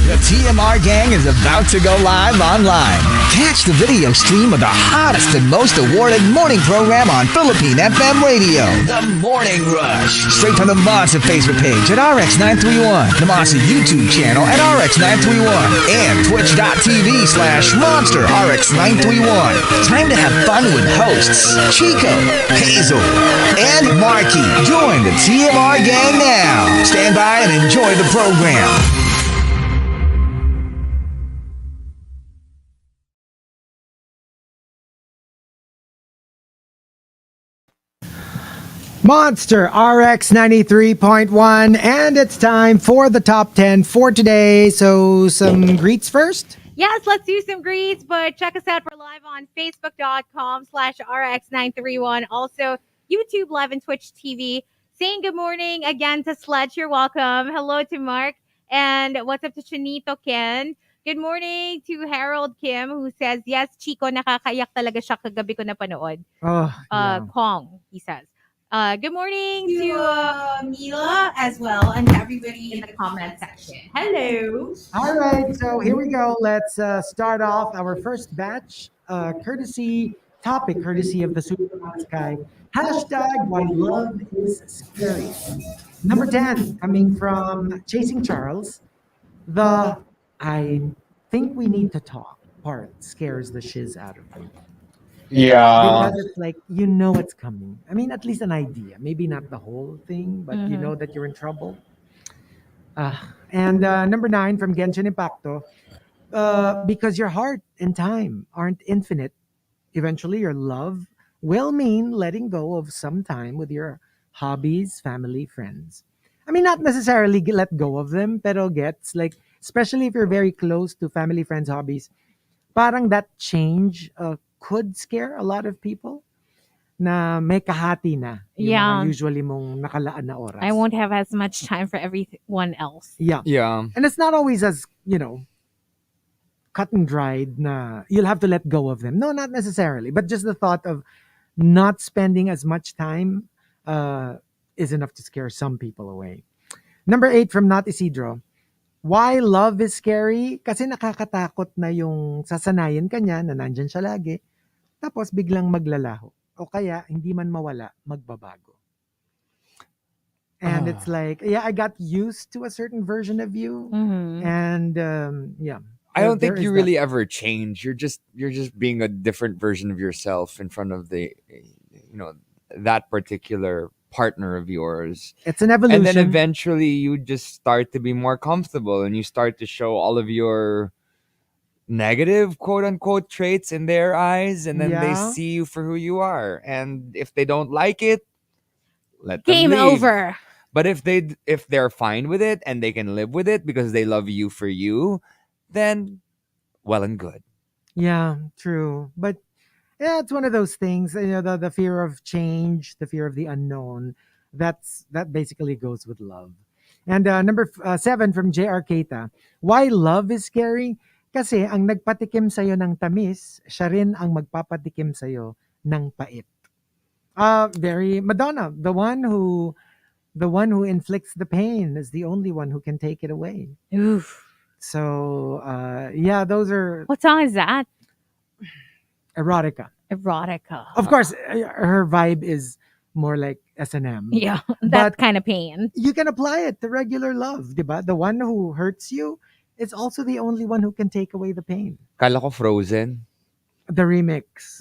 The TMR gang is about to go live online. Catch the video stream of the hottest and most awarded morning program on Philippine FM radio. The Morning Rush. Straight from the Monster Facebook page at RX931, the Monster YouTube channel at RX931, and twitch.tv/Monster RX931. Time to have fun with hosts Chico, Hazel, and Markki. Join the TMR gang now. Stand by and enjoy the program. Monster RX93.1, and it's time for the top 10 for today. So, some greets first. Yes, let's do some greets, but check us out. We're live on Facebook.com/RX931. Also, YouTube Live and Twitch TV. Saying good morning again to Sledge. You're welcome. Hello to Mark. And what's up to Chinito Ken? Good morning to Harold Kim, who says, yes, Chico, nakakayak talaga siya kagabi ko napanood. Kong, he says. Good morning to Mila as well, and to everybody in the comment section. Hello. All right, so here we go. Let's start off our first batch. Courtesy of the Super Sky. Hashtag why love is scary. Number 10, coming from Chasing Charles. The I think we need to talk part scares the shiz out of me. Yeah. Because it's like, you know it's coming. I mean, at least an idea. Maybe not the whole thing, but you know that you're in trouble. And number 9 from Genshin Impacto. Because your heart and time aren't infinite, eventually your love will mean letting go of some time with your hobbies, family, friends. I mean, not necessarily let go of them, pero gets like, especially if you're very close to family, friends, hobbies, parang that change could scare a lot of people na may kahati na yung mga usually mong nakalaan na oras. I won't have as much time for everyone else. Yeah. And it's not always as, cut and dried na you'll have to let go of them. No, not necessarily. But just the thought of not spending as much time is enough to scare some people away. Number 8 from Not Isidro. Why love is scary? Kasi nakakatakot na yung sasanayin ka niya na nandyan siya lagi. Tapos biglang maglalaho. O kaya, hindi man mawala, magbabago. And it's like, I got used to a certain version of you. And I don't think you really ever change. You're just being a different version of yourself in front of the, that particular partner of yours. It's an evolution. And then eventually you just start to be more comfortable and you start to show all of your negative quote unquote traits in their eyes, and then they see you for who you are. And if they don't like it, let them Game leave. over. But if they're fine with it and they can live with it because they love you for you, then well and good. Yeah, true. But it's one of those things, the fear of change, the fear of the unknown. That basically goes with love. And number 7 from JR Keita. Why love is scary? Kasi ang nagpatikim sa'yo ng tamis, siya rin ang magpapatikim sa'yo ng pait. Very Madonna. The one who inflicts the pain is the only one who can take it away. Oof. So, those are... What song is that? Erotica. Of course, her vibe is more like S&M. Yeah, that kind of pain. You can apply it to regular love, diba? The one who hurts you is also the only one who can take away the pain. Kala ko Frozen. The remix.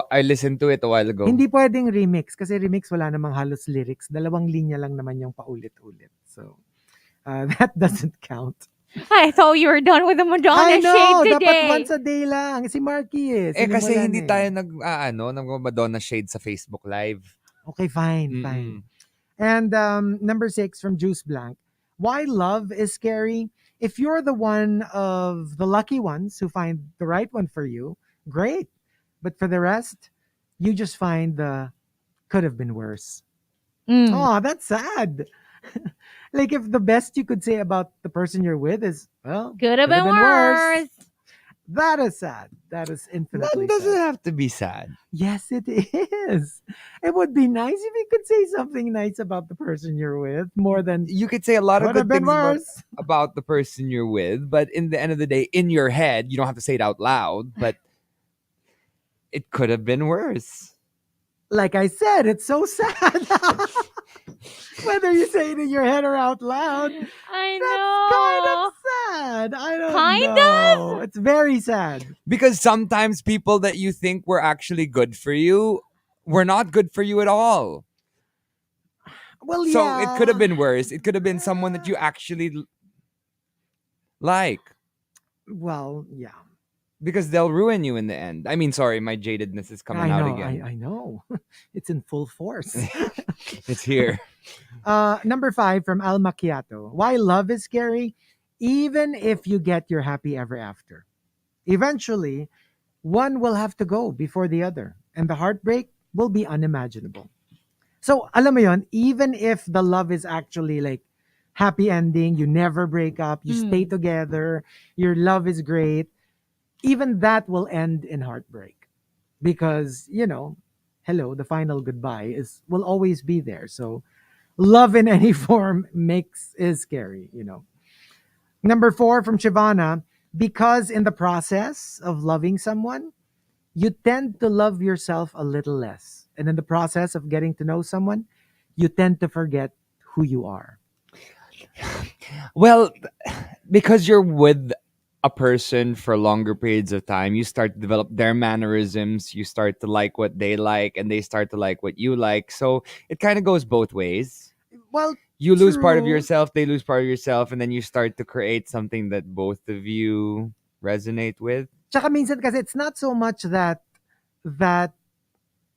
I listened to it a while ago. Hindi pwedeng remix kasi remix wala namang halos lyrics. 2 linya lang naman yung paulit-ulit. So, that doesn't count. I thought you were done with the Madonna shade today. Dapat once a day lang. Si Markki kasi hindi tayo nag-Madonna shade sa Facebook Live. Okay, fine. And number 6 from Juice Blank. Why love is scary? If you're the one of the lucky ones who find the right one for you, great. But for the rest, you just find the could have been worse. Oh, that's sad. Like if the best you could say about the person you're with is, well, could have been worse. That is sad. That is infinitely That doesn't sad. have to be sad. Yes, it is. It would be nice if you could say something nice about the person you're with more than You could say a lot of could have good been things worse. about the person you're with, but in the end of the day, in your head, you don't have to say it out loud, but it could have been worse. Like I said, it's so sad. Whether you say it in your head or out loud, I that's kind of sad. I don't Kind know. It's very sad. Because sometimes people that you think were actually good for you were not good for you at all. Well, So yeah. it could have been worse. It could have been someone that you actually like. Well, yeah. Because they'll ruin you in the end. I mean, sorry, my jadedness is coming out again. I know. It's in full force. It's here. Number 5 from Al Macchiato. Why love is scary? Even if you get your happy ever after. Eventually, one will have to go before the other. And the heartbreak will be unimaginable. So, alam mo yon, even if the love is actually like happy ending, you never break up, you stay together, your love is great, even that will end in heartbreak. Because, hello, the final goodbye will always be there. So, love in any form is scary. Number 4 from Shivana, because in the process of loving someone, you tend to love yourself a little less. And in the process of getting to know someone, you tend to forget who you are. Well, because you're with a person for longer periods of time, you start to develop their mannerisms, you start to like what they like, and they start to like what you like. So it kind of goes both ways. Well, You lose part of true. yourself, they lose part of yourself, and then you start to create something that both of you resonate with. Tsaka minsan kasi it's not so much that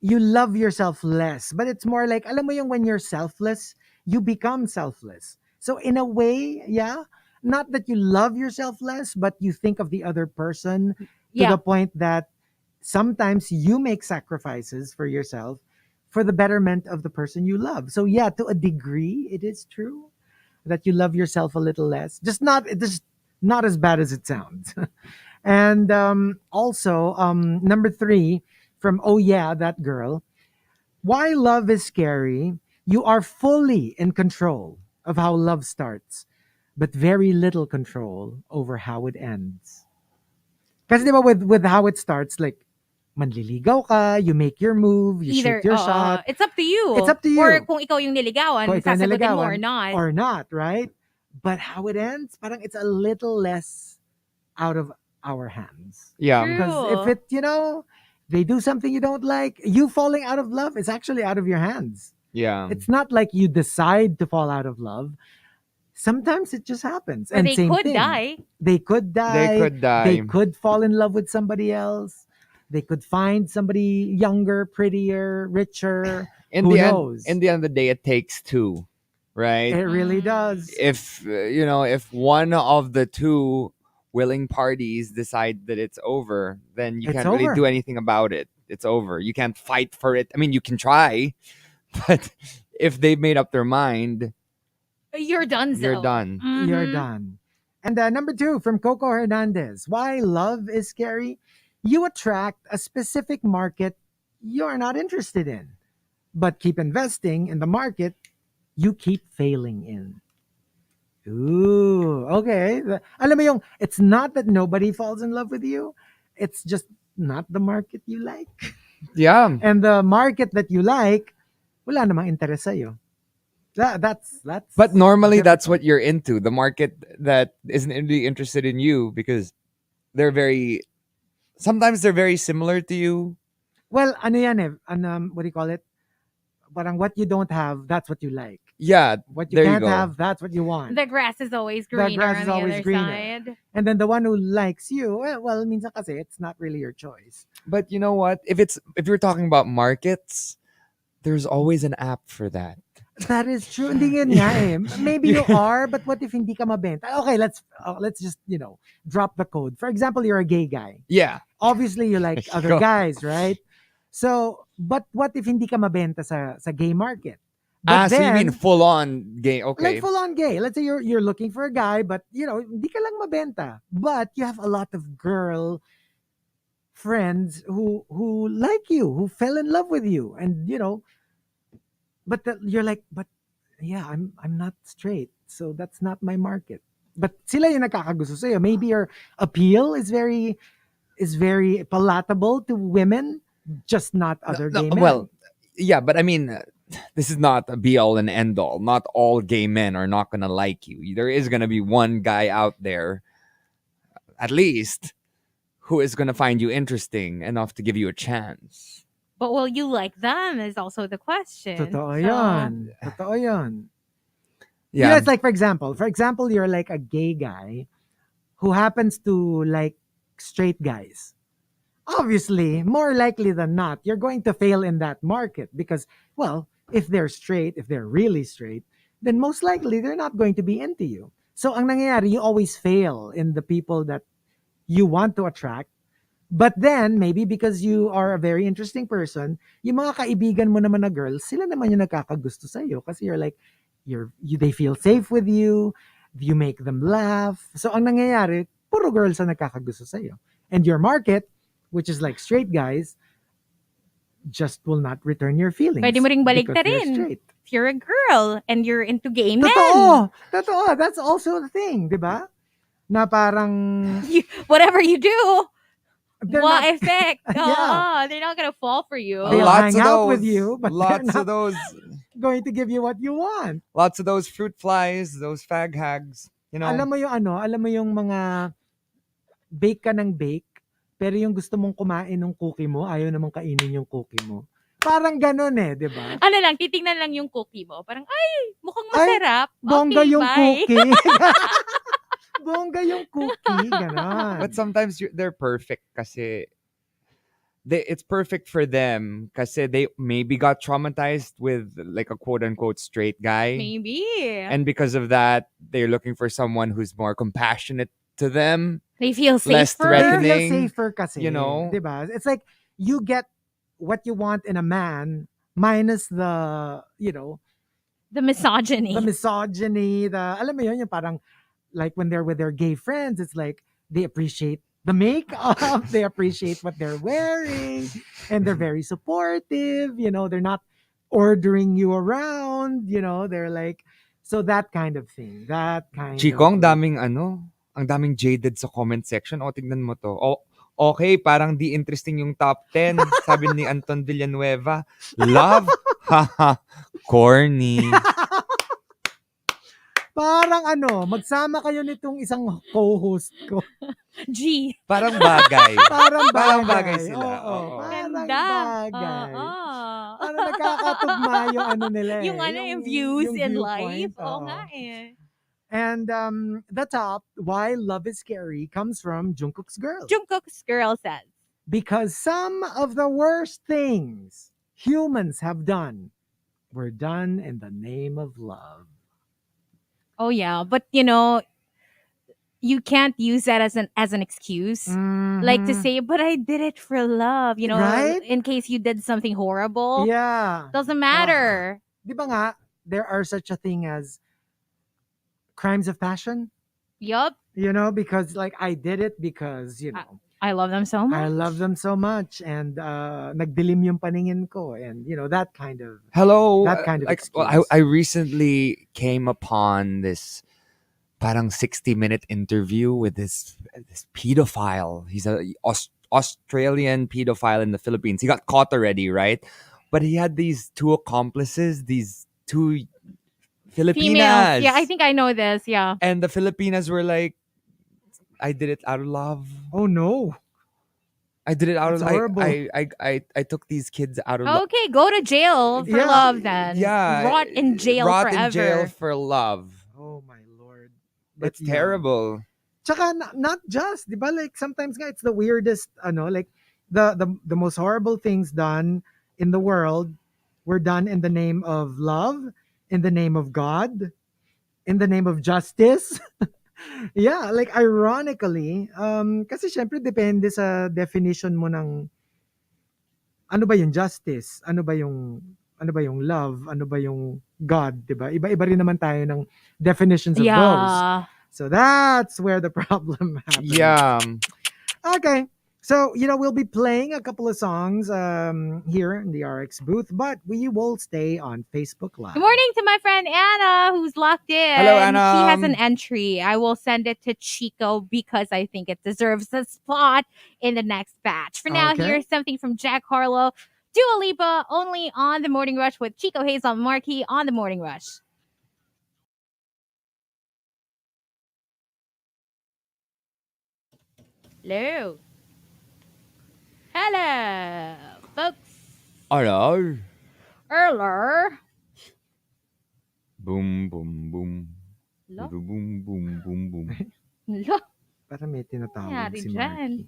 you love yourself less, but it's more like, alam mo yung when you're selfless, you become selfless. So in a way, yeah, not that you love yourself less, but you think of the other person to Yeah. the point that sometimes you make sacrifices for yourself for the betterment of the person you love. So yeah, to a degree, it is true that you love yourself a little less. Just not as bad as it sounds. And also, number 3 from Oh Yeah, That Girl. Why love is scary? You are fully in control of how love starts, but very little control over how it ends. Kasi di ba with how it starts, like, manliligaw ka, you make your move, you Either, shoot your shot. it's up to you. It's up to you. Or kung ikaw yung niligawan, Kung ikaw sasagutin mo or niligawan not. or not, right? But how it ends, parang it's a little less out of our hands. Yeah. True. Because if they do something you don't like, you falling out of love is actually out of your hands. Yeah. It's not like you decide to fall out of love. Sometimes it just happens. Or And they same could thing. die. They could die. They could die. They could fall in love with somebody else. They could find somebody younger, prettier, richer. In Who the knows? end, in the end of the day, it takes two, right? It really does. If if one of the two willing parties decide that it's over, then you It's can't really over. do anything about it. It's over. You can't fight for it. I mean, you can try, but if they've made up their mind, You're done. you're done. You're done. And number 2 from Coco Hernandez. Why love is scary? You attract a specific market you're not interested in, but keep investing in the market you keep failing in. Ooh, okay. Alam mo yung, it's not that nobody falls in love with you. It's just not the market you like. Yeah. And the market that you like, wala namang interest sa'yo. That's But normally that's difficult. what you're into. The market that isn't really interested in you because sometimes they're very similar to you. Well, ano yan eh, what do you call it? Parang what you don't have, that's what you like. Yeah. What you There you can't go. have, that's what you want. The grass is always greener grass on is the always other greener. side. And then the one who likes you, well, minsan kasi it's not really your choice. But you know what? If you're talking about markets, there's always an app for that. That is true. Hindi yun nga eh. Maybe you are, but what if hindi ka mabenta? Okay, let's just, drop the code. For example, you're a gay guy. Yeah. Obviously, you like other Go. guys, right? So, but what if hindi ka mabenta sa gay market? But so you mean then, full on gay? Okay. like full on gay. Let's say you're looking for a guy, but hindi ka lang mabenta. But you have a lot of girl friends who like you, who fell in love with you, and but you're like, but yeah, I'm not straight, so that's not my market. But sila yung nakakagusto sa'yo. Maybe your appeal is very palatable to women, just not other gay men. Well, yeah, but I mean, this is not a be all and end all. Not all gay men are not gonna like you. There is gonna be one guy out there, at least, who is gonna find you interesting enough to give you a chance. But will you like them is also the question. Totoo So, yan. Totoo yan. Yeah, It's like, for example, you're like a gay guy who happens to like straight guys. Obviously, more likely than not, you're going to fail in that market because, well, if they're straight, if they're really straight, then most likely they're not going to be into you. So ang nangyayari, you always fail in the people that you want to attract. But then, maybe because you are a very interesting person, yung mga kaibigan mo naman na girls, sila naman yung nakakagusto sa'yo kasi you're like, they feel safe with you make them laugh. So ang nangyayari, puro girls ang nakakagusto sa'yo. And your market, which is like straight guys, just will not return your feelings. pwede mo ring because they're baliktarin. straight. If you're a girl and you're into gay men, Totoo. That's also the thing, di ba? Na parang whatever you do, they're what not- effect? Yeah. Oh, they're not gonna fall for you. They'll lots hang of out those, with you, but they're lots not of those, going to give you what you want. lots of those fruit flies, those fag hags. You know, Alam mo yung mga bake ka ng bake, pero yung gusto mong kumain ng cookie mo, ayaw namang kainin yung cookie mo. Parang ganun di ba? Ano lang, titingnan lang yung cookie mo. Parang, ay, mukhang Ay, masarap. Bongga Okay, yung bye. cookie. Bongga yung cookie, ganon. but sometimes they're perfect kasi it's perfect for them kasi they maybe got traumatized with like a quote unquote straight guy. Maybe. And because of that, they're looking for someone who's more compassionate to them. They feel less safer. They threatening. feel safer kasi. You know? Diba? It's like, you get what you want in a man minus the, The misogyny. the misogyny, alam mo yun, yung parang, like when they're with their gay friends, it's like, they appreciate the makeup, they appreciate what they're wearing, and they're very supportive, they're not ordering you around, they're like, so that kind of thing, Chico, ang daming jaded sa comment section. O, tignan mo to. Okay, parang di interesting yung top 10. Sabi ni Anton Villanueva. Love? Haha. Corny. Parang magsama kayo nitong isang co-host ko. G. Parang bagay. Parang bagay sila. Oo, Oo. parang Ganda. bagay. Oo. Parang nakakatugma yung nila Yung views yung in viewpoint, life. Oo oo. nga eh. And the top, why love is scary, comes from Jungkook's girl. Jungkook's girl says, Because some of the worst things humans have done were done in the name of love. oh yeah, but you can't use that as an excuse. Like to Mhm. say, but I did it for love, Right? in case you did something horrible. Yeah. Doesn't matter. Di ba nga, there are such a thing as crimes of passion, Yup. because like I did it because, I love them so much. I love them so much and nagdilim yung paningin ko and that kind of Hello. That kind of I recently came upon this parang 60-minute interview with this pedophile. He's a Australian pedophile in the Philippines. He got caught already, right? But he had these two accomplices, these two Filipinas. Females. Yeah, I think I know this. Yeah. And the Filipinas were like, I did it out of love. Oh no. I did it out That's of horrible. I took these kids out of love. Okay, go to jail for Yeah. love then. Yeah. Rot in jail Rot forever. in jail for love. Oh my lord. It's terrible. Tsaka not just, di ba? Like sometimes nga it's the weirdest, like the most horrible things done in the world were done in the name of love, in the name of God, in the name of justice. Yeah, like ironically, kasi syempre depende sa definition mo ng ano ba yung justice, ano ba yung ano ba yung love, ano ba yung God, 'di ba? Iba-iba rin naman tayo ng definitions of those. Yeah. So that's where the problem happens. Yeah. Okay. So, we'll be playing a couple of songs here in the RX booth, but we will stay on Facebook Live. Good morning to my friend Anna, who's locked in. Hello, Anna. She has an entry. I will send it to Chico because I think it deserves a spot in the next batch. For now, Okay. here's something from Jack Harlow, Dua Lipa, only on the Morning Rush with Chico, Hazel, and Markki on the Morning Rush. Hello. Hello, folks. Hello. Hello. Boom, boom, boom. Hello. Boom, boom, boom, boom. Hello. Para may tinatawag Nangyari si dyan? Markki.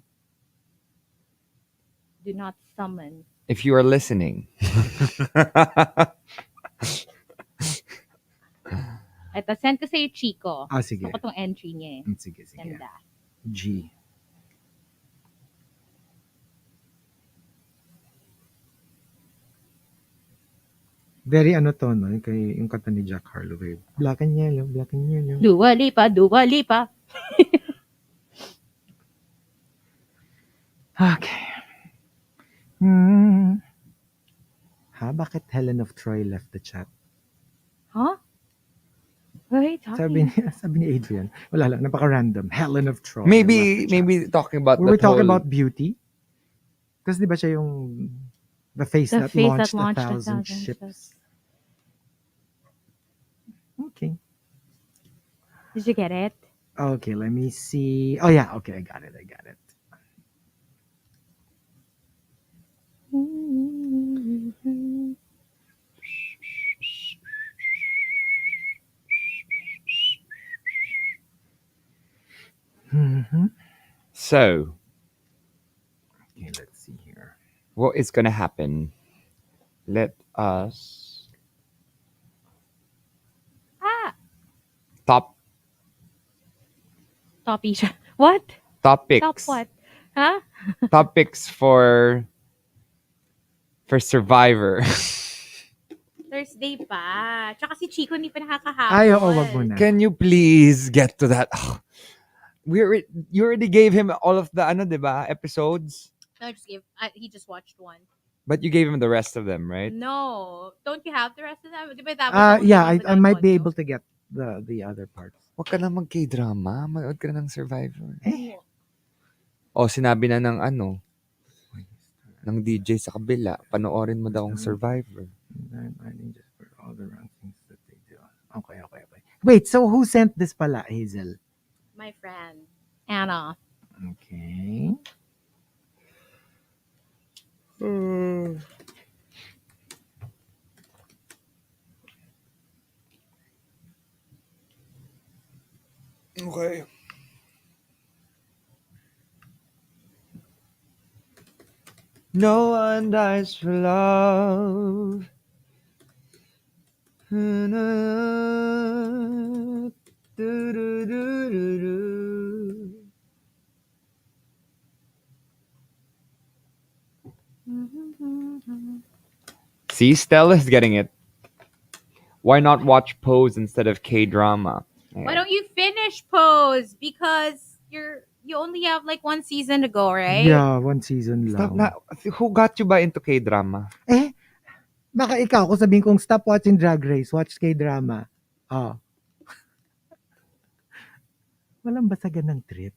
Do not summon. If you are listening. Ito, send ko sa'yo, Chico. Sige. Gusto ko tong entry niya eh. Sige. Ganda. G. Very ano to, no? Yung kanta ni Jack Harlow. Black and yellow, black and yellow. Dua Lipa, Dua Lipa. Okay. Bakit Helen of Troy left the chat? Huh? Wait, Sabi ni Adrian. Wala lang, napaka-random. Helen of Troy. maybe talking about We were that talking whole- about beauty. Kasi di ba siya yung the face that launched a thousand ships. Okay. Did you get it? Okay, let me see. Oh yeah, okay, I got it. So, Okay, let's see here. what is going to happen? Let us top Toppy siya. What? topics. Top what? Huh? Topics for Survivor. Thursday pa. Tsaka si Chico hindi pa nakakahapon. Ay, oo, wag mo na. Can you please get to that? You already gave him all of the diba, episodes, No, he just watched one. but you gave him the rest of them, right? No. Don't you have the rest of them? Di ba tapos Yeah, I might be able to get the other parts. Huwag ka na mag-K-drama. Manood ka na ng Survivor. Eh? Sinabi na ng ng DJ sa kabila, panoorin mo daw ang Survivor. Just for all the wrong things that they do. Okay. Wait, so who sent this pala, Hazel? My friend, Anna. Okay. Okay. No one dies for love. See, Stella's getting it. Why not watch Pose instead of K-drama? Why don't you finish Pose? Because you only have like one season to go, right? Yeah, one season Stop lang. na. Who got you ba into K-drama? Baka ikaw, kung sabihin kong stop watching Drag Race, watch K-drama. Walang basagan ng trip.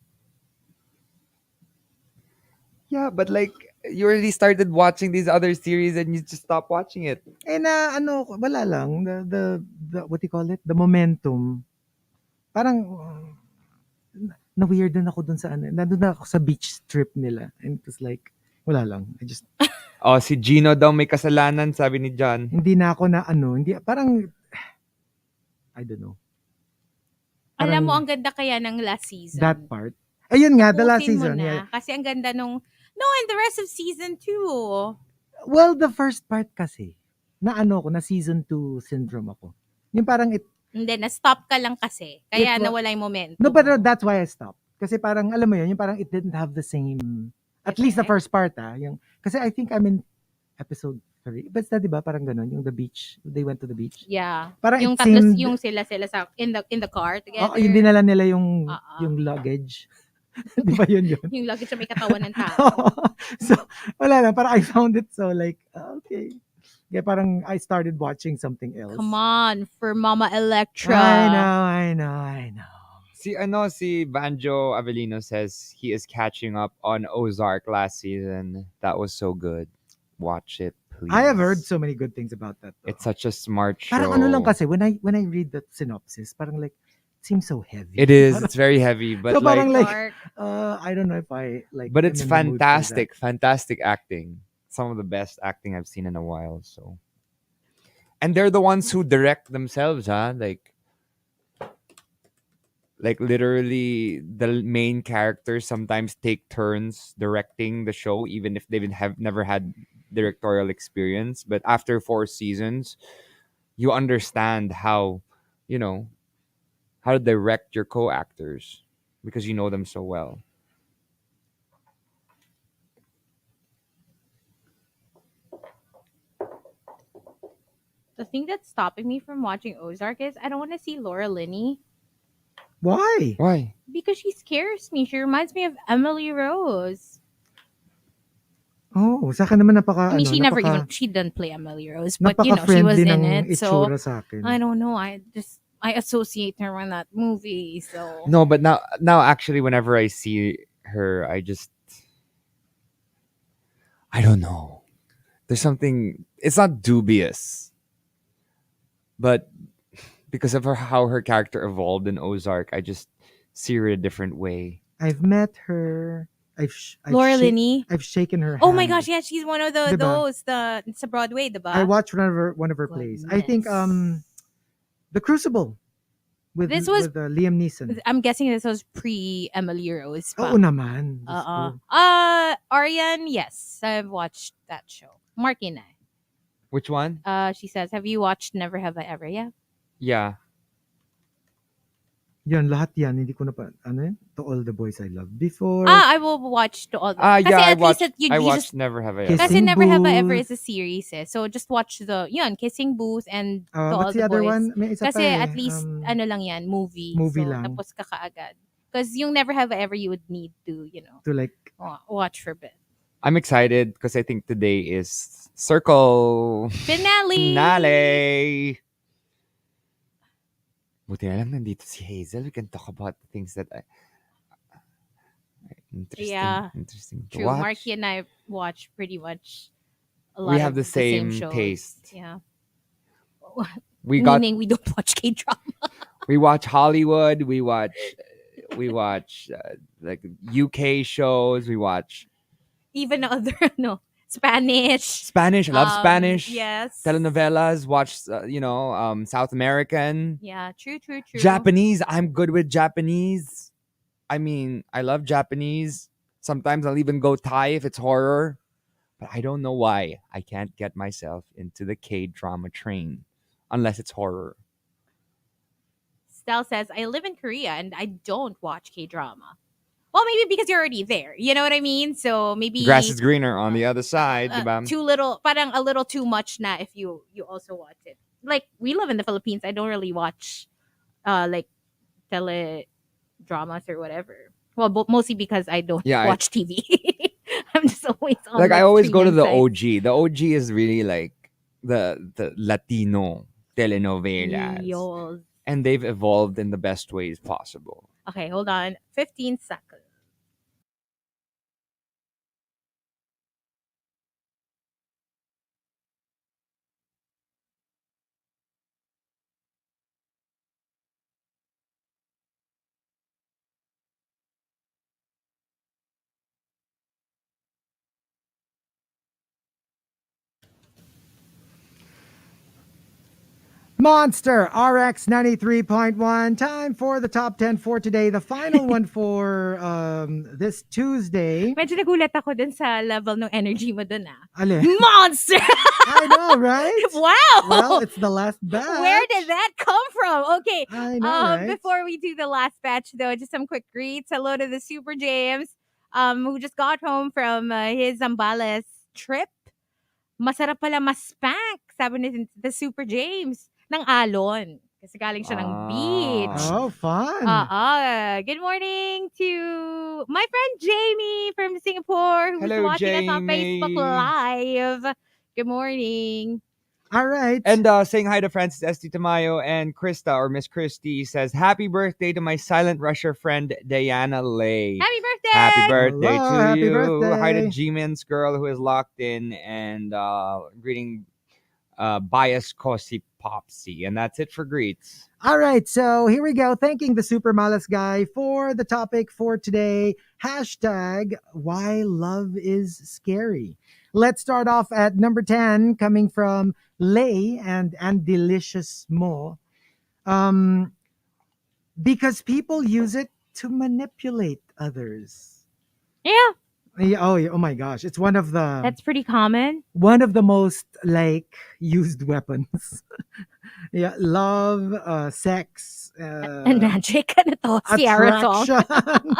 Yeah, but like, you already started watching these other series and you just stopped watching it. Wala lang. The what do you call it? The momentum. Parang, na-weird din ako dun sa nandun na ako sa beach trip nila. And it was like, wala lang. I just, Si Gino daw may kasalanan, sabi ni John. hindi na ako na hindi, parang, I don't know. Alam mo, ang ganda kaya ng last season. That part. Ayun nga, the last Ubusin mo season. na, Yeah. kasi ang ganda nung, and the rest of season 2. Well, the first part kasi, na season 2 syndrome ako. Yung parang Hindi, na-stop ka lang kasi. Kaya It wa- nawala yung momentum. no, but that's why I stopped. Kasi parang, alam mo yun, yung parang it didn't have the same, at least the first part, yung, kasi I think I'm in episode Basta, di ba, parang ganun, yung the beach. They went to the beach. Yeah. Parang Yung it tatlo, seemed, yung sila sa in the car together. yung dinala nila yung, Oo. yung luggage. Di ba yun? Yung luggage na may katawan ng tao. So, wala lang. Parang I found it so like, okay. Kaya parang I started watching something else. Come on, for Mama Electra. I know. Si Banjo Avellino says he is catching up on Ozark last season. That was so good. Watch it, please. I have heard so many good things about that. Though. It's such a smart show. Parang ano lang kasi, when I read the synopsis, parang like, it seems so heavy. It is. It's very heavy, but So like, parang like, Dark. I don't know if I like. but am it's in the mood for fantastic. Fantastic acting. Some of the best acting I've seen in a while. So, and they're the ones who direct themselves, huh? Like literally, the main characters sometimes take turns directing the show, even if they have never had directorial experience. But after 4 seasons, you understand how, how to direct your co-actors because you know them so well. The thing that's stopping me from watching Ozark is I don't want to see Laura Linney. Why? Why? Because she scares me. She reminds me of Emily Rose. Oh, sa akin naman I mean, she didn't play Emily Rose, but she was in it. So sa akin. I don't know. I associate her with that movie. So No, but now actually, whenever I see her, I don't know. There's something. It's not dubious, but because of how her character evolved in Ozark, I just see her a different way. I've met her. Laura Linney. I've shaken her hand. Oh my gosh, yeah, she's one of Diba? those. It's a Broadway, diba? I watched one of her plays. I think The Crucible with Liam Neeson. I'm guessing this was pre Emily Rose. Oo naman. Arian, yes, I've watched that show. Markki and I. Which one? She says, have you watched Never Have I Ever? Yeah. Yeah. Yan, lahat yan. Hindi ko na pa, To All the Boys I Loved Before. I will watch To All the Yeah, I watched just, Never Have I Ever. Kasi Never Have I Ever Booth. is a series eh. So just watch Kissing Booth and To All What's the the other Boys. one? May isa Kasi pa at least, lang yan, movie. Movie so, lang. Tapos kakaagad. Because yung Never Have I Ever, you would need to, to like, watch for a bit. I'm excited because I think today is Circle Finale! Buti na lang nandito si Hazel. We can talk about the things that interesting to True. watch. Markki and I watch pretty much a lot We have of the same shows. taste. Yeah. Meaning we don't watch K-drama. We watch Hollywood. We watch like UK shows. We watch even other Spanish. I love Spanish. Yes. Telenovelas. Watch South American. Yeah, true. Japanese. I'm good with Japanese. I mean, I love Japanese. Sometimes I'll even go Thai if it's horror. But I don't know why I can't get myself into the K-drama train unless it's horror. Stell says, I live in Korea and I don't watch K-drama. Well, maybe because you're already there. You know what I mean? So maybe Grass is greener on the other side. Diba? Too little, parang a little too much na if you also watch it. Like, we live in the Philippines. I don't really watch like teledramas or whatever. Well, mostly because I don't watch TV. I'm just always on like I always go to the sites. OG. The OG is really like the Latino telenovelas. Yos. And they've evolved in the best ways possible. Okay, hold on. 15 seconds. Monster RX93.1. Time for the top 10 for today. The final one for this Tuesday. Medyo nagulat ako dun sa level ng energy mo dun Alin? Monster! I know, right? Wow! Well, it's the last batch. Where did that come from? Okay. I know, right? Before we do the last batch, though, just some quick greets. Hello to the Super James, who just got home from his Zambales trip. masarap pala mas-spank, sabi ni the Super James, ng alon. Kasi galing siya ng beach. Oh, fun. Good morning to my friend Jamie from Singapore who's Hello, watching us on Facebook Jamie. Live. Good morning. All right. And saying hi to Francis Esti Tamayo and Krista, or Miss Christie, says, Happy birthday to my silent rusher friend, Diana Lay. Happy birthday! Happy birthday Hello, to happy you. birthday. Hi to G-Min's girl who is locked in, and greeting Bias Kosi Popsy. And that's it for greets. All right, so here we go. Thanking the Super Malas guy for the topic for today. Hashtag why love is scary. Let's start off at number 10, coming from Lay and Delicious Mo. Because people use it to manipulate others. Yeah, Oh my gosh, it's one of the that's pretty common. most like used weapons. Yeah, love, sex, And magic. Ano to? Sierra song. attraction.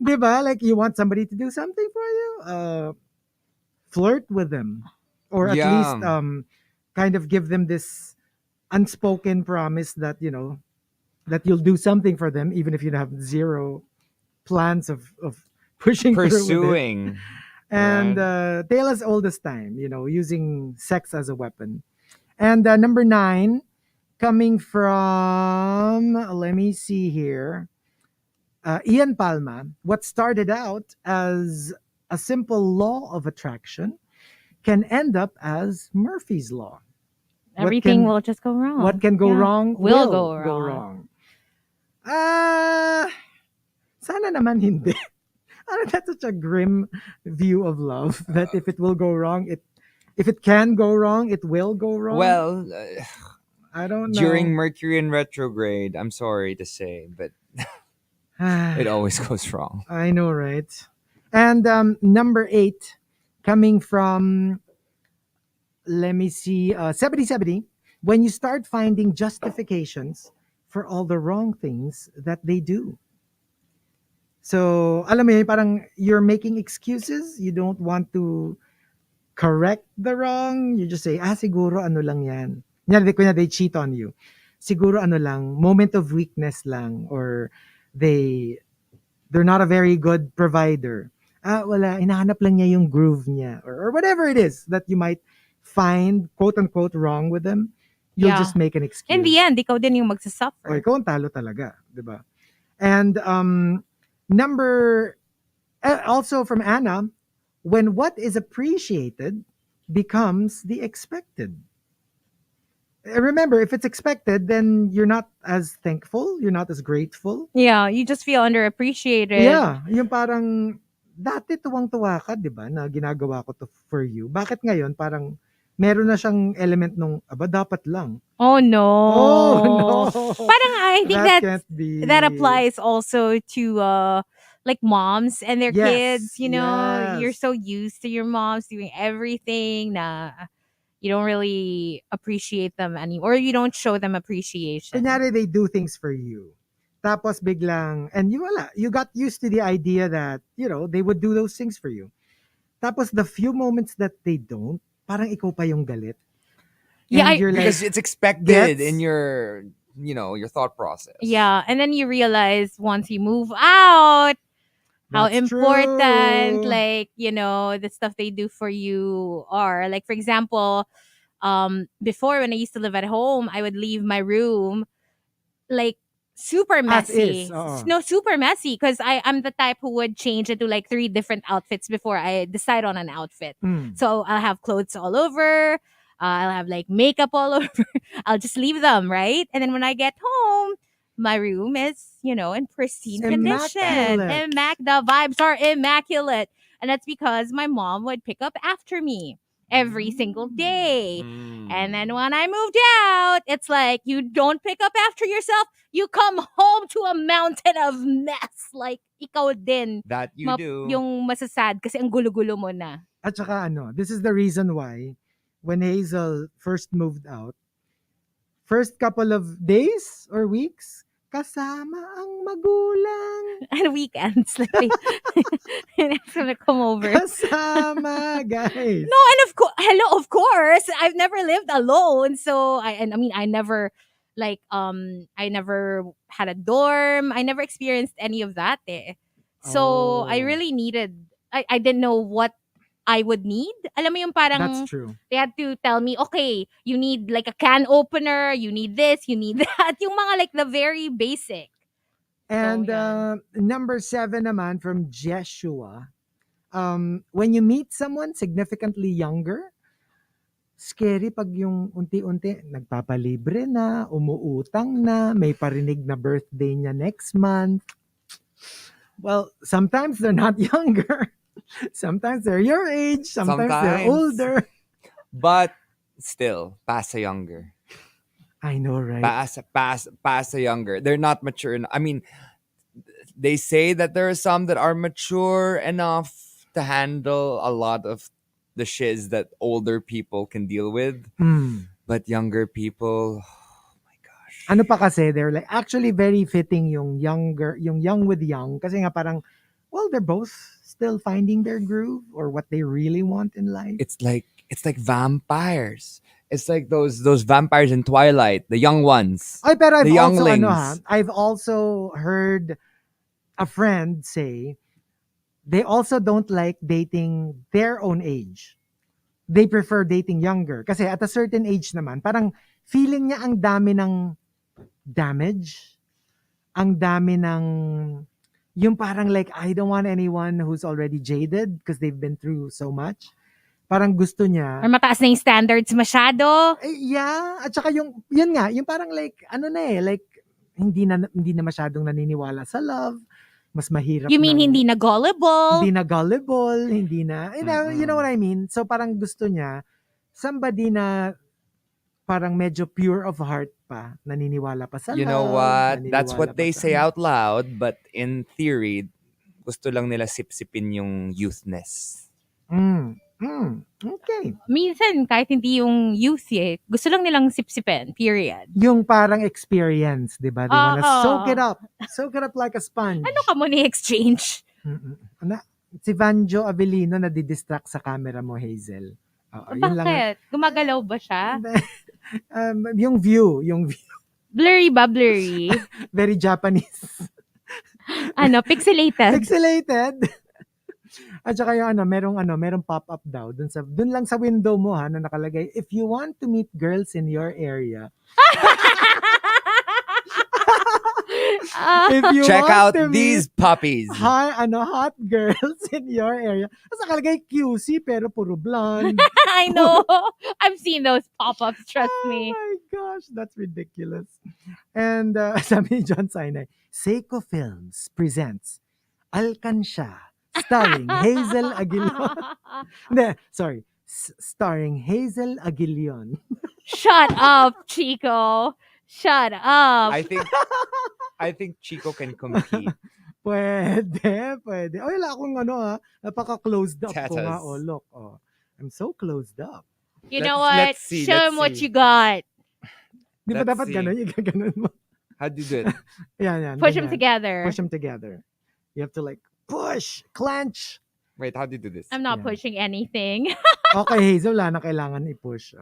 Diba? Like you want somebody to do something for you, flirt with them, or at Yeah. least kind of give them this unspoken promise that that you'll do something for them, even if you have zero plans of pushing through with it. Pursuing. And tale as old as time, using sex as a weapon. And number 9, coming from, let me see here, Ian Palma. What started out as a simple law of attraction can end up as Murphy's Law. Everything will just go wrong. What can go Yeah. wrong Will go wrong. Sana naman hindi. That's such a grim view of love that if it will go wrong, if it can go wrong, it will go wrong. Well, I don't know. during Mercury in retrograde, I'm sorry to say, but it always goes wrong. I know, right? And number 8, coming from, let me see, 7070, when you start finding justifications for all the wrong things that they do. So, alam mo yun, parang you're making excuses. You don't want to correct the wrong. You just say, siguro ano lang yan. Kunya they cheat on you. Siguro ano lang, moment of weakness lang. Or they're not a very good provider. Wala, hinahanap lang niya yung groove niya. Or whatever it is that you might find, quote-unquote, wrong with them. You'll just make an excuse. In the end, ikaw din yung magsasuffer. O ikaw ang talo talaga, di ba? And number, also from Anna, when what is appreciated becomes the expected. Remember, if it's expected, then you're not as thankful, you're not as grateful. Yeah, you just feel underappreciated. Yeah, yung parang, dati tuwang-tuwa ka, di ba, na ginagawa ko to for you. Bakit ngayon, parang, meron na siyang element nung, dapat lang. Oh, no. Oh, no. Parang I think can't be. that applies also to like moms and their kids, You're so used to your moms doing everything na you don't really appreciate them anymore, or you don't show them appreciation. Kunyari, they do things for you. Tapos biglang, and you got used to the idea that, they would do those things for you. Tapos the few moments that they don't, parang ikaw pa yung galit. Yeah, because it's expected in your, your thought process. Yeah, and then you realize once you move out, how important, like, the stuff they do for you are. Like, for example, before when I used to live at home, I would leave my room like super messy. No, super messy, because I'm the type who would change into like 3 different outfits before I decide on an outfit. So I'll have clothes all over. I'll have like makeup all over. I'll just leave them, right? And then when I get home, my room is, in pristine condition. The vibes are immaculate. And that's because my mom would pick up after me every single day. And then when I moved out, it's like, you don't pick up after yourself. You come home to a mountain of mess. Like, ikaw din. That you do. Yung masasad kasi ang gulo-gulo mo na. At saka this is the reason why when Hazel first moved out, first couple of days or weeks, kasama ang magulang. And weekends, like and it's gonna come over. Kasama, guys. No, and of course, I've never lived alone, so I never I never had a dorm. I never experienced any of that. So I Oh. really needed. I didn't know what I would need. Alam mo yung parang That's true. they had to tell me, okay, you need like a can opener, you need this, you need that. Yung mga like the very basic. And yan. number 7 naman from Jeshua. When you meet someone significantly younger, scary pag yung unti-unti nagpapalibre na, umuutang na, may parinig na birthday niya next month. Well, sometimes they're not younger. Sometimes they're your age. Sometimes they're older. But still, pasa younger. I know, right? Pasa younger. They're not mature enough. I mean, they say that there are some that are mature enough to handle a lot of the shiz that older people can deal with. But younger people, oh my gosh. Ano pa kasi, they're like actually very fitting yung young with young. Kasi nga parang, well, they're both still finding their groove or what they really want in life. It's like vampires. It's like those vampires in Twilight, the young ones. Ay, pero the younglings. I've also heard a friend say they also don't like dating their own age. They prefer dating younger. Kasi at a certain age naman, parang feeling niya ang dami ng damage. Ang dami ng yung parang like, I don't want anyone who's already jaded because they've been through so much. Parang gusto niya. Or mataas na yung standards masyado. Yeah. At saka yun nga, yung parang like, ano na like, hindi na masyadong naniniwala sa love. Mas mahirap. You mean hindi na gullible? Hindi na gullible, hindi na, you know what I mean? So parang gusto niya, somebody na parang medyo pure of heart pa, naniniwala pa sa love. You know what? That's what they say out loud, but in theory, gusto lang nila sipsipin yung youthness. Okay. Minsan, kahit hindi yung youth gusto lang nilang sipsipin, period. Yung parang experience, di ba? They wanna soak it up like a sponge. Ano ka mo ni-exchange? Si Vanjo Avellino na didistract sa camera mo, Hazel. Yun lang. Bakit? Gumagalaw ba siya? Yung view. Blurry ba? Blurry? Very Japanese. Pixelated? Pixelated. At saka yung merong pop-up daw dun lang sa window mo na nakalagay, if you want to meet girls in your area. If you check want out to these puppies. Hot girls in your area. Tapos nakalagay QC pero puro blonde. I know. I've seen those pop-ups, trust me. Oh my gosh, that's ridiculous. And sabi ni John Sinai, Seiko Films presents Alcansya. Starring Hazel Aguilion. Sorry. Starring Hazel Aguilion. Shut up, Chico. Shut up. I think Chico can compete. Pwede. Wala akong napaka-closed up ko nga. Look. I'm so closed up. You know what? Show him what you got. Di ba dapat gano'n? Ganun mo. How do you do it? Yan. Push them together. Push them together. You have to like, push, clench. Wait, how do you do this? I'm not pushing anything. Okay, Hazel, wala na kailangan i-push.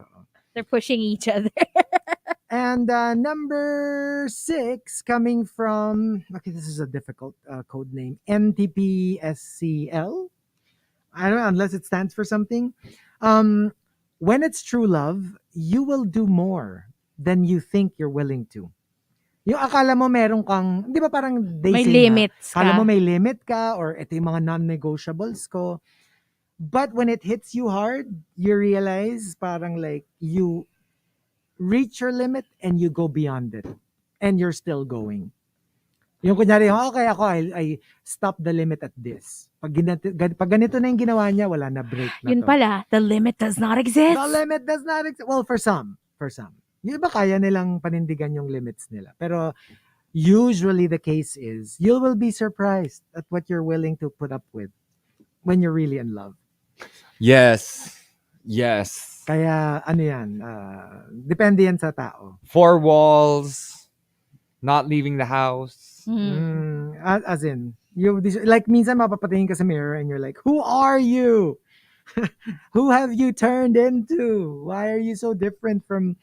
They're pushing each other. And number 6, coming from, okay, this is a difficult code name, NTPSCL. I don't know, unless it stands for something. When it's true love, you will do more than you think you're willing to. Yung akala mo meron kang, di ba parang they may say limits akala mo may limit ka or ito yung mga non-negotiables ko. But when it hits you hard, you realize parang like you reach your limit and you go beyond it. And you're still going. Yung kunyari, okay ako, I stop the limit at this. Pag ganito na yung ginawa niya, wala na break na Yun to. pala, the limit does not exist. The limit does not exist. Well, for some. Yung iba kaya nilang panindigan yung limits nila. Pero usually the case is you will be surprised at what you're willing to put up with when you're really in love. Yes. Kaya ano yan, depende yan sa tao. 4 walls, not leaving the house. As in, like minsan mapapatingin ka sa mirror and you're like, who are you? Who have you turned into? Why are you so different from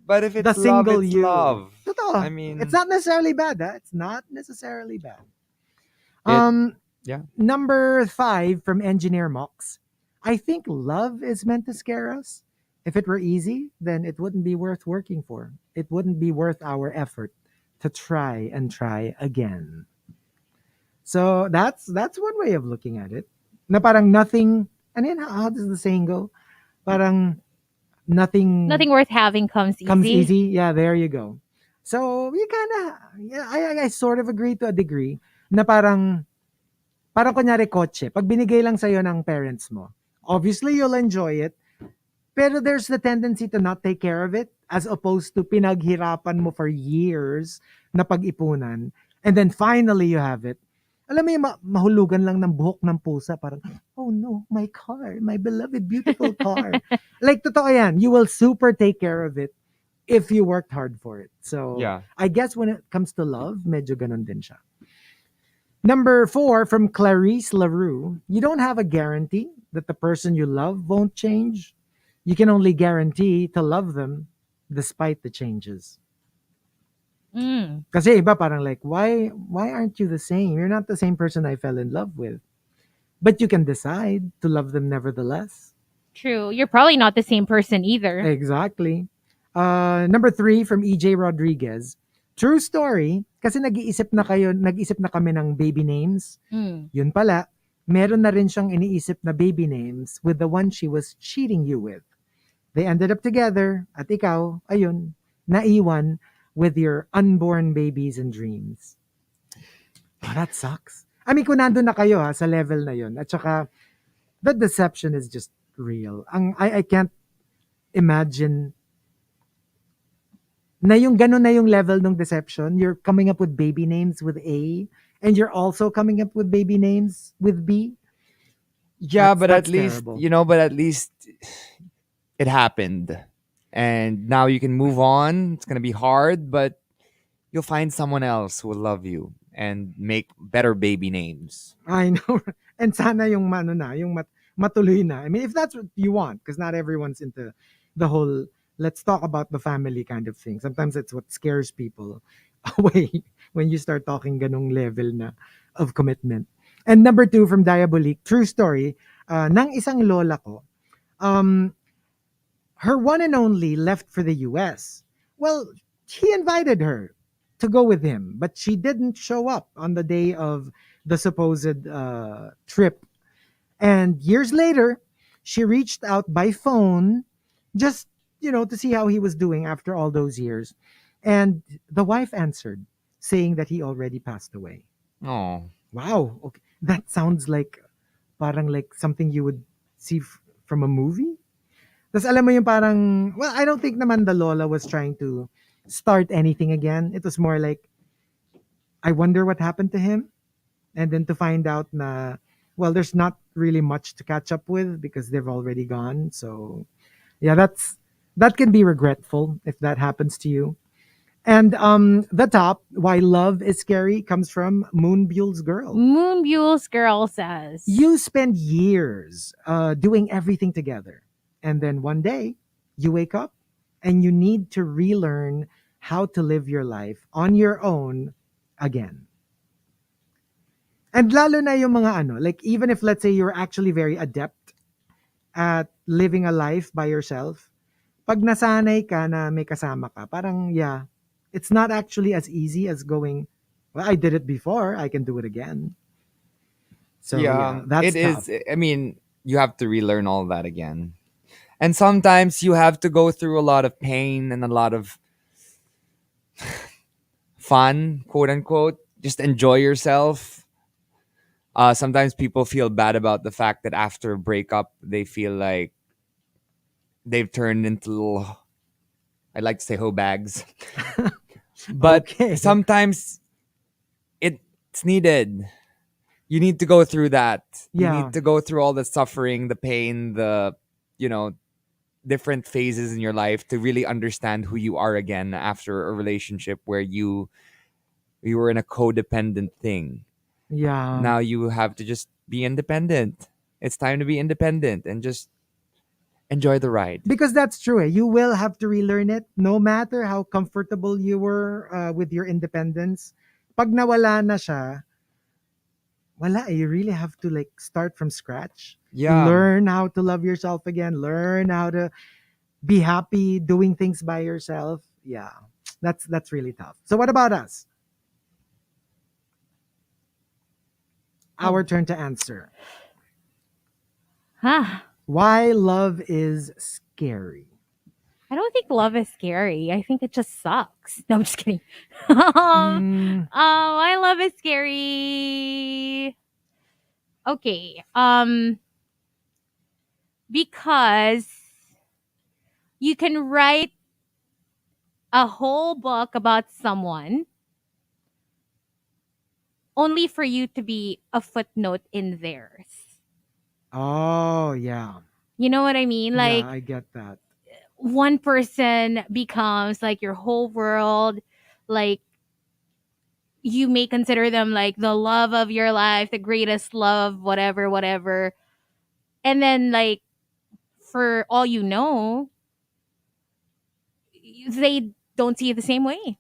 But if the it's love, single it's you? love. Totoo. I It's mean, not necessarily bad. It's not necessarily bad. it. Um, Yeah. Number 5 from Engineer Mox. I think love is meant to scare us. If it were easy, then it wouldn't be worth working for. It wouldn't be worth our effort to try and try again. So that's one way of looking at it. Na parang nothing. And then how does the saying go? Parang nothing Nothing worth having comes comes easy. easy. Yeah, there you go. So you kind of, yeah, I sort of agree to a degree na parang kunyari kotse, pag binigay lang sa'yo ng parents mo, obviously you'll enjoy it, pero there's the tendency to not take care of it as opposed to pinaghirapan mo for years na pag-ipunan and then finally you have it. Alam mo yung mahulugan lang ng buhok ng pusa, parang, oh no, my car, my beloved, beautiful car. Like, totoo yan. You will super take care of it if you worked hard for it. So, Yeah. I guess when it comes to love, medyo ganun din siya. Number 4 from Clarice LaRue. You don't have a guarantee that the person you love won't change. You can only guarantee to love them despite the changes. Kasi iba parang like, why aren't you the same? You're not the same person I fell in love with. But you can decide to love them nevertheless. True. You're probably not the same person either. Exactly. Number 3 from EJ Rodriguez. True story, kasi nag-iisip na kami ng baby names. Yun pala, meron na rin siyang iniisip na baby names with the one she was cheating you with. They ended up together, at ikaw, ayun, naiwan with your unborn babies and dreams. Oh, that sucks. I mean, kung nandun na kayo sa level na yun, at saka, the deception is just real. I can't imagine na yung ganun na yung level ng deception. You're coming up with baby names with A, and you're also coming up with baby names with B. Yeah, but at That's least terrible. but at least it happened, and now you can move on. It's gonna be hard, but you'll find someone else who will love you and make better baby names. I know. And sana yung yung matuloy na. I mean, if that's what you want, because not everyone's into the whole let's talk about the family kind of thing. Sometimes it's what scares people away when you start talking ganong level na of commitment. And number 2 from Diabolique, true story, ng isang lola ko, her one and only left for the US. Well, he invited her to go with him, but she didn't show up on the day of the supposed trip. And years later, she reached out by phone just, to see how he was doing after all those years. And the wife answered, saying that he already passed away. Oh, Wow. Okay. That sounds like parang like something you would see from a movie. Tapos alam mo yung parang, well, I don't think naman the Lola was trying to start anything again. It was more like, I wonder what happened to him. And then to find out na, well, there's not really much to catch up with because they've already gone. So yeah, that can be regretful if that happens to you. And the top, why love is scary, comes from Moonbule's Girl. Moonbule's Girl says, You spend years doing everything together. And then one day, you wake up and you need to relearn how to live your life on your own again. And lalo na yung mga like even if let's say you're actually very adept at living a life by yourself, pag nasanay ka na may kasama ka, parang yeah, it's not actually as easy as going, well, I did it before, I can do it again. So yeah, that's it tough. is. I mean, you have to relearn all that again. And sometimes you have to go through a lot of pain and a lot of fun, quote unquote. Just enjoy yourself. Sometimes people feel bad about the fact that after a breakup, they feel like they've turned into little, I'd like to say hoe bags. But Okay. sometimes it's needed. You need to go through that. You Yeah. need to go through all the suffering, the pain, the, different phases in your life to really understand who you are again after a relationship where you we were in a codependent thing. Yeah. Now you have to just be independent. It's time to be independent and just enjoy the ride. Because that's true. You will have to relearn it no matter how comfortable you were with your independence. Pag nawala na siya, wala. You really have to like start from scratch. Yeah. Learn how to love yourself again. Learn how to be happy doing things by yourself. Yeah. That's really tough. So what about us? Our turn to answer. Huh. Why love is scary. I don't think love is scary. I think it just sucks. No, I'm just kidding. Why love is scary. Okay. Because you can write a whole book about someone only for you to be a footnote in theirs. Oh, yeah. You know what I mean? Like, yeah, I get that. one person becomes like your whole world. Like, you may consider them like the love of your life, the greatest love, whatever, whatever. And then, like, for all you know, they don't see it the same way.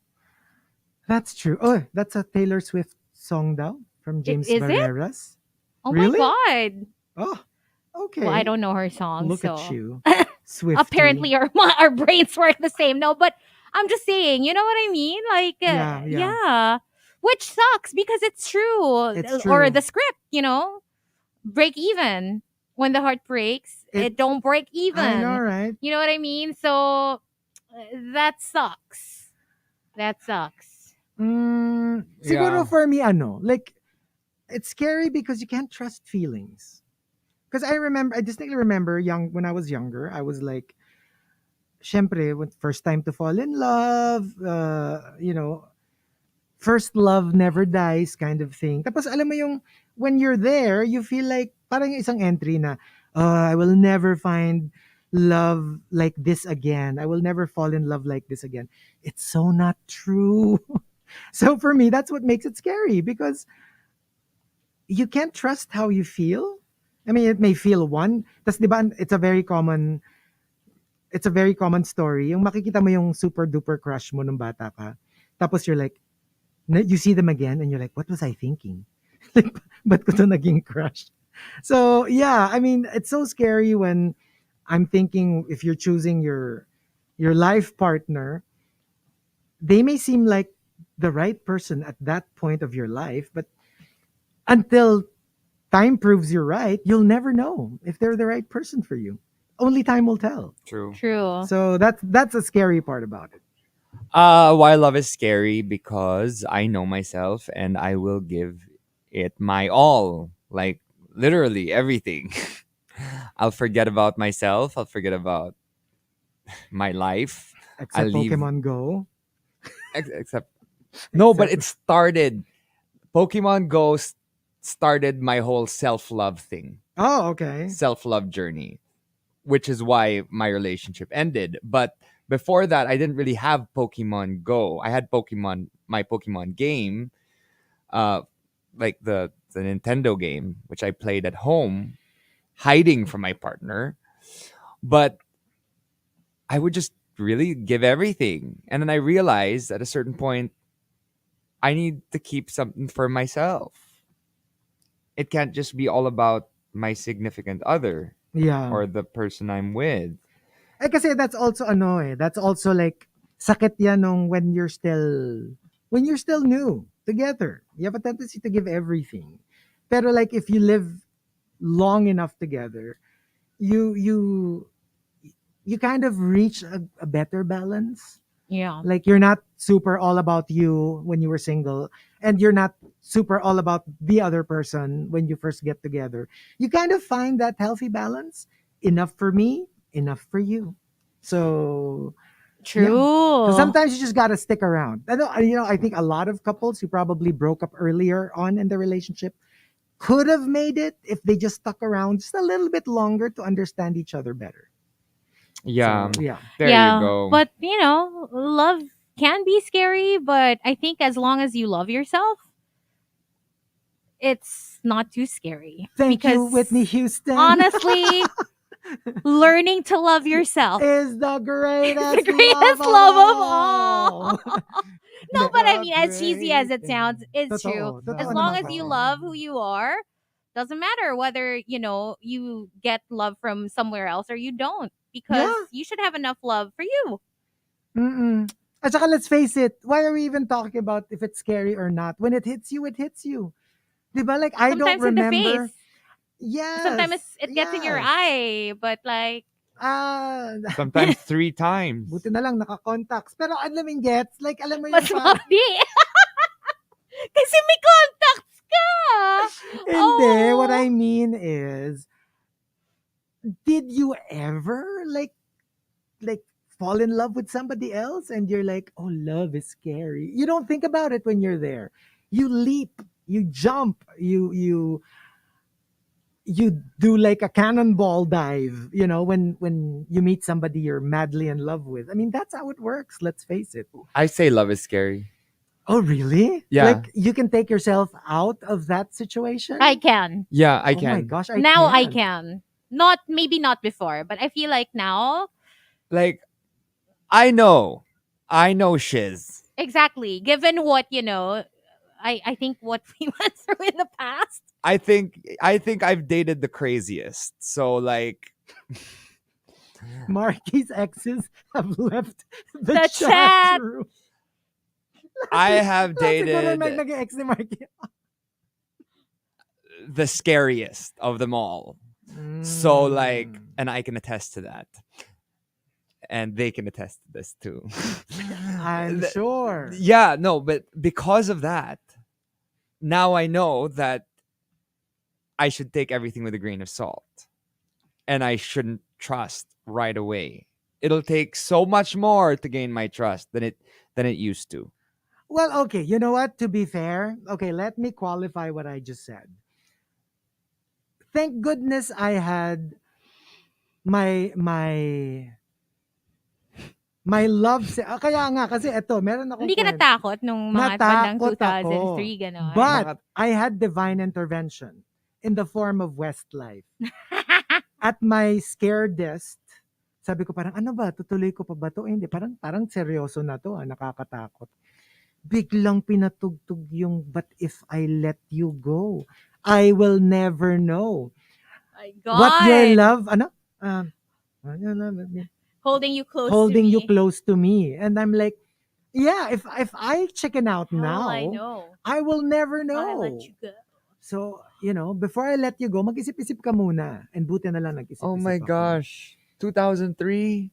That's true. Oh, that's a Taylor Swift song daw from James Is it? Barreras. Oh Really? my God. Oh, okay. Well, I don't know her song. Look so. at you. Swiftie. Apparently our brains work the same. No, but I'm just saying, you know what I mean? Like, Yeah. yeah. Which sucks because it's true. It's Or true. the script, break even. When the heart breaks, it don't break even. I know, right? You know what I mean? So that sucks. That sucks. Siguro Yeah. for me, like, it's scary because you can't trust feelings. Because I distinctly remember when I was younger, I was like, syempre, when first time to fall in love, first love never dies kind of thing. Tapos alam mo yung, when you're there, you feel like, parang isang entry na, I will never find love like this again. I will never fall in love like this again. It's so not true. So for me, that's what makes it scary because you can't trust how you feel. I mean, it may feel one. Tas di ba, it's a very common story. Yung makikita mo yung super duper crush mo nung bata ka. Tapos you're like, you see them again and you're like, what was I thinking? Like, ba't ko to naging crush? So yeah, I mean, it's so scary when I'm thinking if you're choosing your life partner, they may seem like the right person at that point of your life, but until time proves you're right, you'll never know if they're the right person for you. Only time will tell. True. True. So that's a scary part about it. Why love is scary because I know myself and I will give it my all. Like literally everything. I'll forget about myself. I'll forget about my life. I'll Except leave. Pokemon Go. Except no, but Except- it started. Pokemon Go started my whole self-love thing, Oh, okay. self-love journey, which is why my relationship ended. But before that, I didn't really have Pokemon Go. I had my Pokemon game, uh, like the Nintendo game, which I played at home, hiding from my partner. But I would just really give everything, and then I realized at a certain point, I need to keep something for myself. It can't just be all about my significant other Yeah. or the person I'm with. Kasi that's also that's also like sakit yan nung when you're still new together. You have a tendency to give everything. Pero like if you live long enough together, you kind of reach a better balance. Yeah. Like you're not super all about you when you were single, and you're not super all about the other person when you first get together. You kind of find that healthy balance. Enough for me, enough for you. So True. so sometimes you just gotta stick around. I think a lot of couples who probably broke up earlier on in the relationship could have made it if they just stuck around just a little bit longer to understand each other better. Yeah. So, yeah. There yeah. you go. But love can be scary, but I think as long as you love yourself, it's not too scary. Thank you, Because Whitney Houston. honestly, learning to love yourself is the greatest, the greatest love of all. No, but I mean, as cheesy as it sounds, it's true. Totoo. As Totoo long naman as you kasi. love who you are, doesn't matter whether, you get love from somewhere else or you don't. Because Yeah. you should have enough love for you. Mm-mm. At saka let's face it, why are we even talking about if it's scary or not? When it hits you, it hits you. Diba? Like, I don't Sometimes in the remember. face. Yes. Sometimes it gets in your yes. eye. But like, Sometimes 3 times. buti na lang naka-contacts. Pero alam mo gets, like alam mo yung mas mati. Kasi may contacts ka. Hindi, what Oh. I mean is, did you ever like fall in love with somebody else and you're like, oh, love is scary. You don't think about it when you're there. You leap, you jump, you do like a cannonball dive, when you meet somebody you're madly in love with. I mean, that's how it works, let's face it. I say love is scary. Oh, really? Yeah. Like, you can take yourself out of that situation? I can. Yeah, I Oh can. my gosh, Now I can't. can. Maybe not before, but I feel like now. Like, I know shiz. Exactly. Given what, I think what we went through in the past. I think I've dated the craziest. So like Markki's exes have left the, The chat chat. room. I have Siguro dated naging ex ni Markki. the scariest of them all. So like, Mm. and I can attest to that. And they can attest to this too. I'm sure. Yeah, no, but because of that, now I know that I should take everything with a grain of salt. And I shouldn't trust right away. It'll take so much more to gain my trust than it used to. Well, okay, you know what? To be fair, okay, let me qualify what I just said. Thank goodness I had my love kaya nga kasi eto, meron akong Hindi ka kwento. natakot nung mga bandang Natakot ako. 2003, gano'n. But I had divine intervention in the form of Westlife. At my scaredest, sabi ko parang, ano ba, tutuloy ko pa ba to? Hindi, parang seryoso na to, nakakatakot. Biglang pinatugtog yung, but if I let you go, I will never know. My God. What your love, Holding you close holding to me. you close to me. And I'm like, yeah, if I chicken out How will now, I know? I will never know. I'll let you go. So, before I let you go, mag-isip-isip ka muna. And buti na lang nag-isip-isip Oh my ako. gosh. 2003,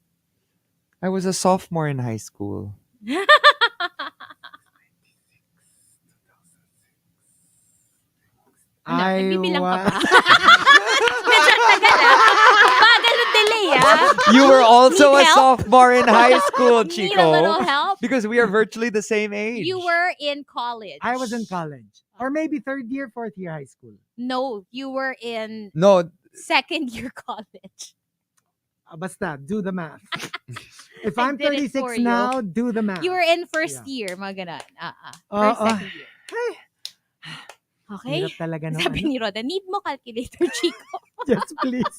I was a sophomore in high school. Nagbibilang ka ba? Medyo tagal Bagal ng delay You were also Need a help? sophomore in high school, Need a little Chico. help? Because we are virtually the same age. You were in college. I was in college. Or maybe third year, fourth year high school. No, you were in No, second year college. Basta, do the math. If I I'm did it for 36 you. now, do the math. You were in first Yeah. year, mga ganon. First, second year. Hey, Okay? hirap talaga ng Sabi ni Roda, need mo calculator, Chico. Yes, please.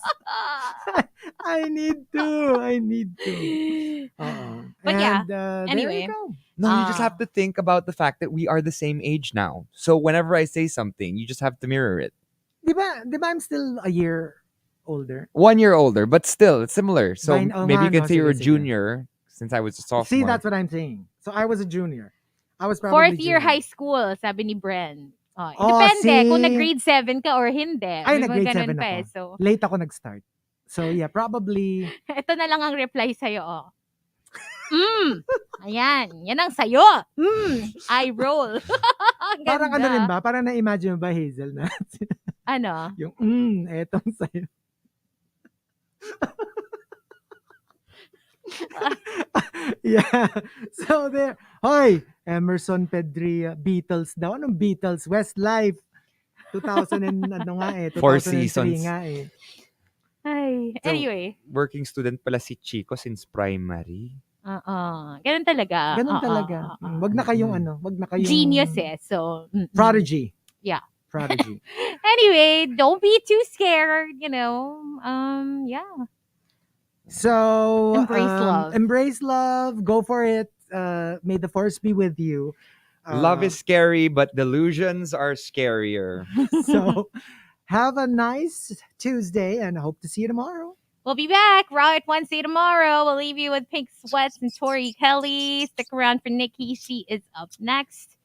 I need to. But yeah, There anyway. you go. no, you just have to think about the fact that we are the same age now. So whenever I say something, you just have to mirror it. Di ba I'm still a year older? 1 year older, but still, it's similar. So Fine. Oh, maybe you nga, can no, say you're a sige. junior since I was a sophomore. See, that's what I'm saying. So I was a junior. I was probably Fourth year junior. high school, sabi ni Bren. Oh, Oh, depende kung see? nag-grade 7 ka or hindi. Ay, May mga nag-grade ganun 7 pa ako. eh. So, Late ako nag-start. So yeah, probably. ito na lang ang reply sa'yo, oh. Ayan. Yan ang sayo. I roll. Ang Parang ganda. ano rin ba? Parang na-imagine mo ba, Hazel, na Ano? yung, etong sayo. Yeah. So there. Hoy, Emerson Pedria, Beatles daw. Anong Beatles? Westlife. 2000 and ano nga eh. 2003 4 seasons. nga eh. Ay, So, anyway. Working student pala si Chico since primary. Ganun talaga. Ganun talaga. Wag na kayong wag na kayong Genius eh. So, prodigy. Yeah. Prodigy. Anyway, don't be too scared, yeah. So Embrace love. Embrace love. Go for it. May the force be with you. Love is scary, but delusions are scarier. So have a nice Tuesday and hope to see you tomorrow. We'll be back. Riot Wednesday tomorrow. We'll leave you with Pink Sweats and Tori Kelly. Stick around for Nikki. She is up next.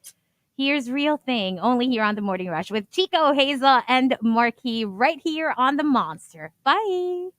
Here's Real Thing, only here on The Morning Rush with Chico, Hazel, and Markki right here on The Monster. Bye.